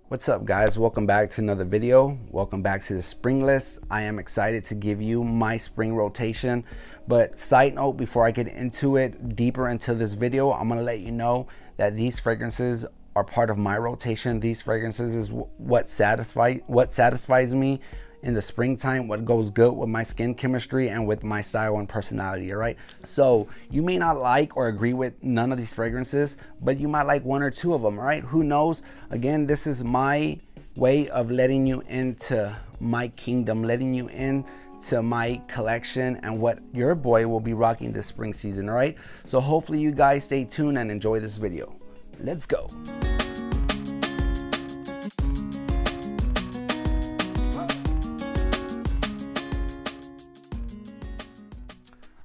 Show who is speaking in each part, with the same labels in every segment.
Speaker 1: What's up guys, welcome back to another video. Welcome back to the spring list. I am excited to give you my spring rotation, but side note, before I get into it deeper into this video, I'm going to let you know that these fragrances are part of my rotation. These fragrances is what satisfies me in the springtime, what goes good with my skin chemistry and with my style and personality. All right, so you may not like or agree with none of these fragrances, but you might like one or two of them. All right, who knows? Again, this is my way of letting you into my kingdom, letting you into my collection and what your boy will be rocking this spring season. All right, so hopefully you guys stay tuned and enjoy this video. Let's go.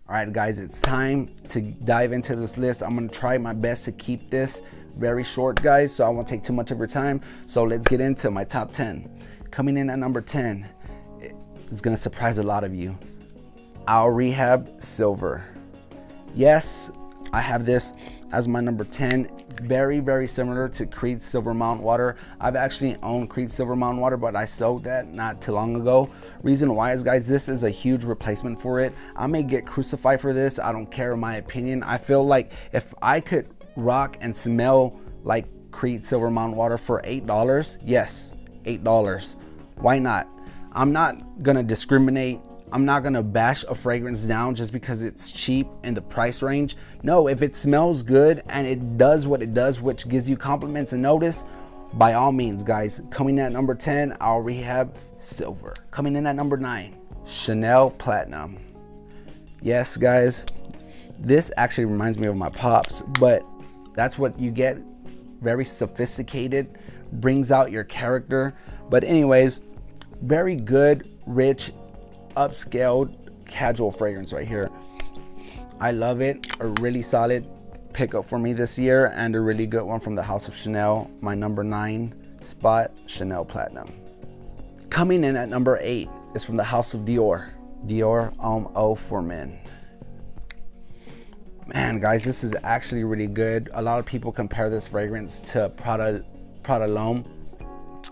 Speaker 1: All right guys, it's time to dive into this list. I'm gonna try my best to keep this very short guys, so I won't take too much of your time. So let's get into my top 10. Coming in at number 10, it's gonna surprise a lot of you. Our Rehab Silver. Yes, I have this as my number 10. Very similar to Creed Silver Mountain Water. I've actually owned Creed Silver Mountain Water, but I sold that not too long ago. Reason why is, guys, this is a huge replacement for it. I may get crucified for this, I don't care, in my opinion. I feel like if I could rock and smell like Creed Silver Mountain Water for $8, yes, $8, why not? I'm not gonna discriminate. I'm not gonna bash a fragrance down just because it's cheap in the price range. No, if it smells good and it does what it does, which gives you compliments and notice, by all means, guys. Coming in at number 10, our Rehab Silver. Coming in at number 9, Chanel Platinum. Yes, guys, this actually reminds me of my pops, but that's what you get. Very sophisticated, brings out your character. But anyways, very good, rich, upscaled casual fragrance right here. I love it. A really solid pickup for me this year, and a really good one from the house of Chanel. My number 9 spot, Chanel Platinum. Coming in at number 8 is from the house of Dior Homme Eau for men. Man, guys, this is actually really good. A lot of people compare this fragrance to Prada L'homme.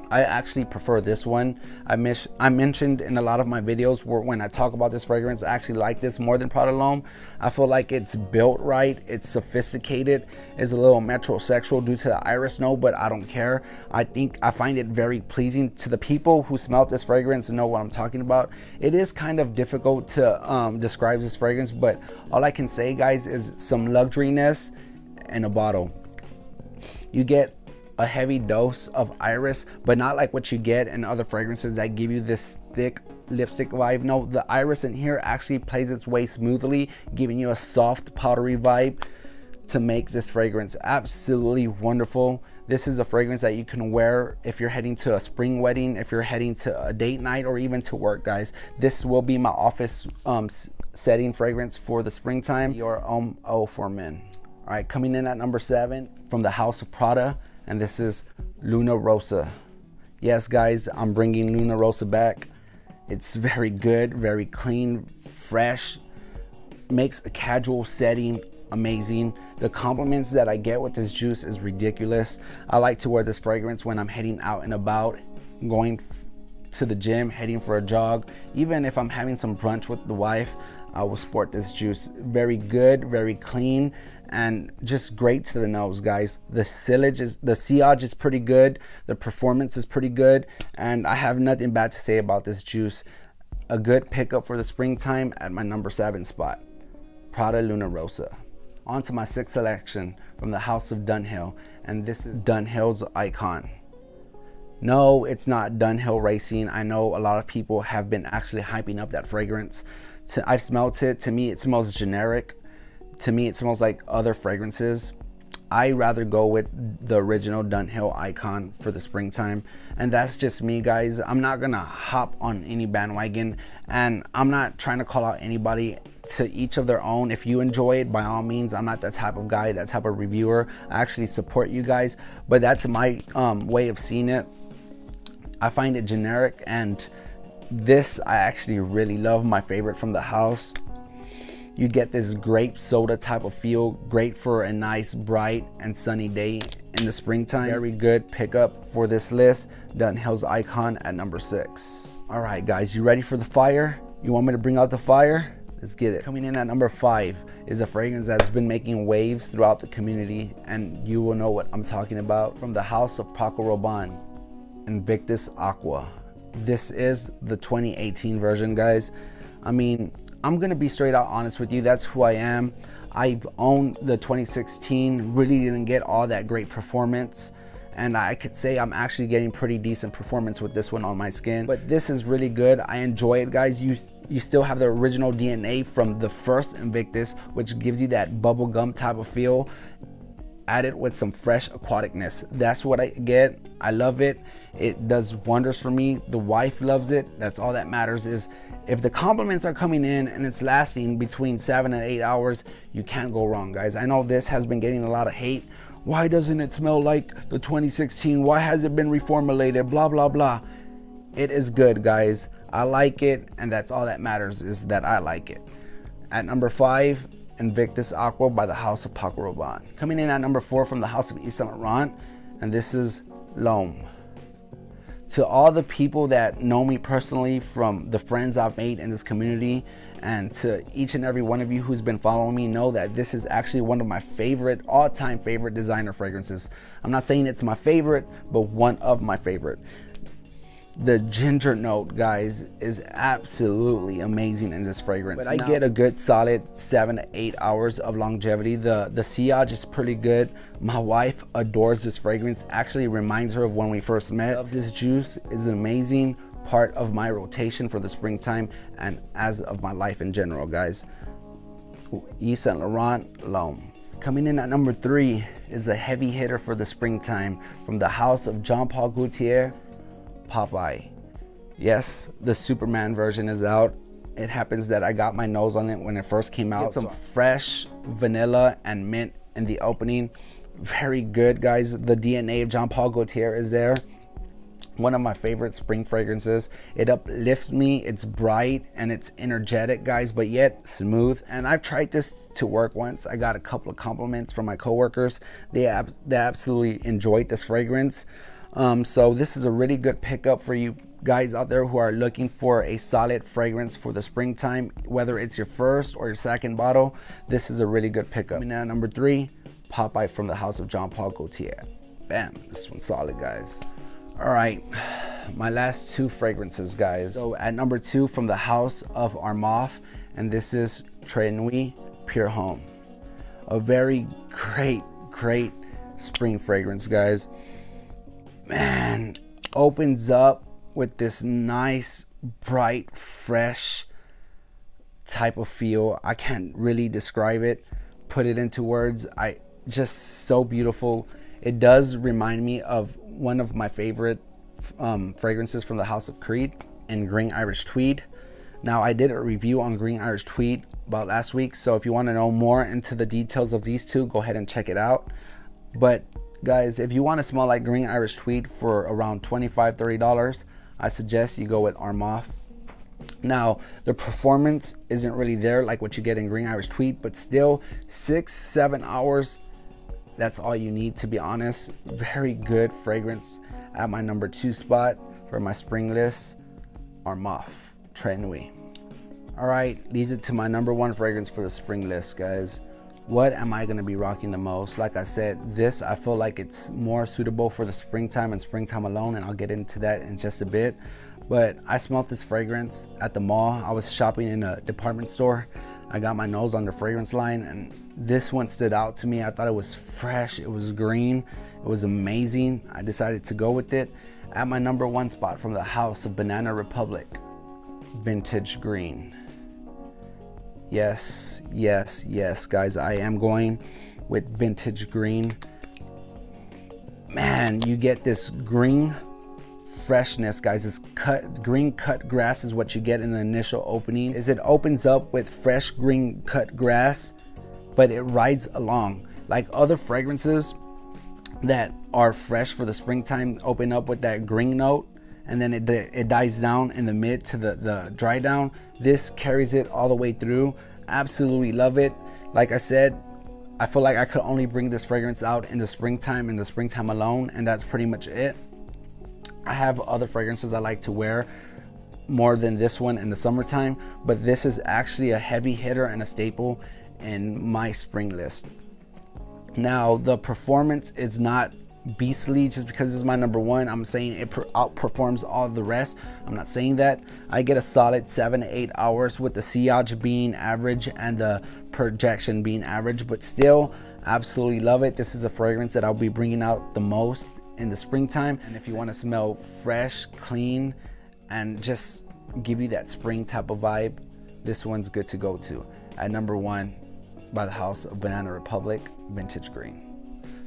Speaker 1: I actually prefer this one. I mentioned in a lot of my videos when I talk about this fragrance, I actually like this more than Prada L'homme. I feel like it's built right, it's sophisticated, it's a little metrosexual due to the iris note, but I don't care. I find it very pleasing to the people who smell this fragrance and know what I'm talking about. It is kind of difficult to describe this fragrance, but all I can say, guys, is some luxuriness in a bottle. You get a heavy dose of iris, but not like what you get in other fragrances that give you this thick lipstick vibe. No, the iris in here actually plays its way smoothly, giving you a soft powdery vibe to make this fragrance absolutely wonderful. This is a fragrance that you can wear if you're heading to a spring wedding, if you're heading to a date night, or even to work, guys. This will be my office setting fragrance for the springtime. Dior Homme Eau for men. All right, coming in at number 7 from the house of Prada, and this is Luna Rossa. Yes, guys, I'm bringing Luna Rossa back. It's very good, very clean, fresh, makes a casual setting amazing. The compliments that I get with this juice is ridiculous. I like to wear this fragrance when I'm heading out and about, going to the gym, heading for a jog. Even if I'm having some brunch with the wife, I will sport this juice. Very good, very clean, and just great to the nose, guys. The sillage is pretty good. The performance is pretty good, and I have nothing bad to say about this juice. A good pickup for the springtime at my number 7 spot, Prada Luna Rossa. On to my 6th selection from the house of Dunhill, and this is Dunhill's Icon. No, it's not Dunhill Racing. I know a lot of people have been actually hyping up that fragrance. I've smelled it. To me, it smells generic. To me, it smells like other fragrances. I rather go with the original Dunhill Icon for the springtime, and that's just me, guys. I'm not gonna hop on any bandwagon, and I'm not trying to call out anybody. To each of their own. If you enjoy it, by all means. I'm not that type of guy, that type of reviewer. I actually support you guys, but that's my way of seeing it. I find it generic, and this I actually really love. My favorite from the house. You get this grape soda type of feel, great for a nice bright and sunny day in the springtime. Very good pickup for this list. Dunhill's Icon at number 6. All right, guys, you ready for the fire? You want me to bring out the fire? Let's get it. Coming in at number 5 is a fragrance that's been making waves throughout the community, and you will know what I'm talking about. From the house of Paco Rabanne, Invictus Aqua. This is the 2018 version, guys. I mean, I'm gonna be straight out honest with you. That's who I am. I've owned the 2016, really didn't get all that great performance, and I could say I'm actually getting pretty decent performance with this one on my skin. But this is really good. I enjoy it, guys. You still have the original DNA from the first Invictus, which gives you that bubblegum type of feel, added with some fresh aquaticness. That's what I get. I love it. It does wonders for me. The wife loves it. That's all that matters. Is if the compliments are coming in and it's lasting between 7 and 8 hours, you can't go wrong, guys. I know this has been getting a lot of hate. Why doesn't it smell like the 2016? Why has it been reformulated? Blah, blah, blah. It is good, guys. I like it, and that's all that matters, is that I like it. At number 5, Invictus Aqua by the house of Paco Rabanne. Coming in at number 4 from the house of YSL L'homme, and this is L'homme. To all the people that know me personally from the friends I've made in this community, and to each and every one of you who's been following me, know that this is actually one of my favorite, all-time favorite designer fragrances. I'm not saying it's my favorite, but one of my favorite. The ginger note, guys, is absolutely amazing in this fragrance. But I get a good solid 7 to 8 hours of longevity. The sillage is pretty good. My wife adores this fragrance. Actually reminds her of when we first met. Love this juice. Is an amazing part of my rotation for the springtime and as of my life in general, guys. YSL L'homme. Coming in at number 3 is a heavy hitter for the springtime from the house of Jean Paul Gaultier, Popeye. Yes, the Superman version is out. It happens that I got my nose on it when it first came out. Some fresh vanilla and mint in the opening. Very good, guys. The DNA of Jean Paul Gaultier is there. One of my favorite spring fragrances. It uplifts me. It's bright and it's energetic, guys, but yet smooth. And I've tried this to work once. I got a couple of compliments from my coworkers. They absolutely enjoyed this fragrance. So this is a really good pickup for you guys out there who are looking for a solid fragrance for the springtime. Whether it's your first or your second bottle, this is a really good pickup. Now, number 3, Popeye from the house of Jean Paul Gaultier. Bam, this one's solid, guys. All right, my last 2 fragrances, guys. So at number 2 from the house of Armaf, and this is Nuit Pure Homme. A very great spring fragrance, guys. Man, opens up with this nice, bright, fresh type of feel. I can't really describe it, put it into words. Just so beautiful. It does remind me of one of my favorite fragrances from the house of Creed in Green Irish Tweed. Now, I did a review on Green Irish Tweed about last week, so if you want to know more into the details of these two, go ahead and check it out. But guys, if you want to smell like Green Irish Tweed for around $25–30, I suggest you go with Armaf. Now, the performance isn't really there like what you get in Green Irish Tweed, but still 6–7 hours, that's all you need, to be honest. Very good fragrance. At my number 2 spot for my spring list, Armaf Nuit. All right, leads it to my number 1 fragrance for the spring list, guys. What am I going to be rocking the most? Like I said, this, I feel like it's more suitable for the springtime and springtime alone, and I'll get into that in just a bit. But I smelled this fragrance at the mall. I was shopping in a department store. I got my nose on the fragrance line, and this one stood out to me. I thought it was fresh, it was green, it was amazing. I decided to go with it. At my number 1 spot from the house of Banana Republic, Vintage Green. Yes, guys, I am going with Vintage Green. Man, you get this green freshness, guys. This green cut grass is what you get in the initial opening. It opens up with fresh green cut grass, but it rides along. Like other fragrances that are fresh for the springtime open up with that green note, and then it dies down in the mid to the dry down. This carries it all the way through. Absolutely love it. Like I said, I feel like I could only bring this fragrance out in the springtime alone, and that's pretty much it. I have other fragrances I like to wear more than this one in the summertime, but this is actually a heavy hitter and a staple in my spring list. Now, the performance is not beastly just because this is my number one. I'm saying it outperforms all the rest. I'm not saying that. I get a solid 7 to 8 hours with the sillage being average and the projection being average, but still absolutely love it. This is a fragrance that I'll be bringing out the most in the springtime. And if you want to smell fresh, clean, and just give you that spring type of vibe, this one's good to go to. At number one, by the House of Banana Republic, Vintage Green.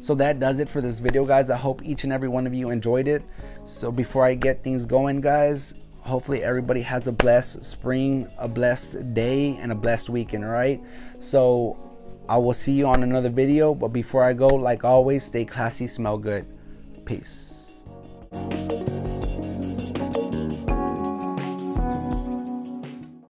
Speaker 1: So that does it for this video, guys. I hope each and every one of you enjoyed it. So before I get things going, guys, hopefully everybody has a blessed spring, a blessed day, and a blessed weekend, all right? So I will see you on another video, but before I go, like always, stay classy, smell good. Peace.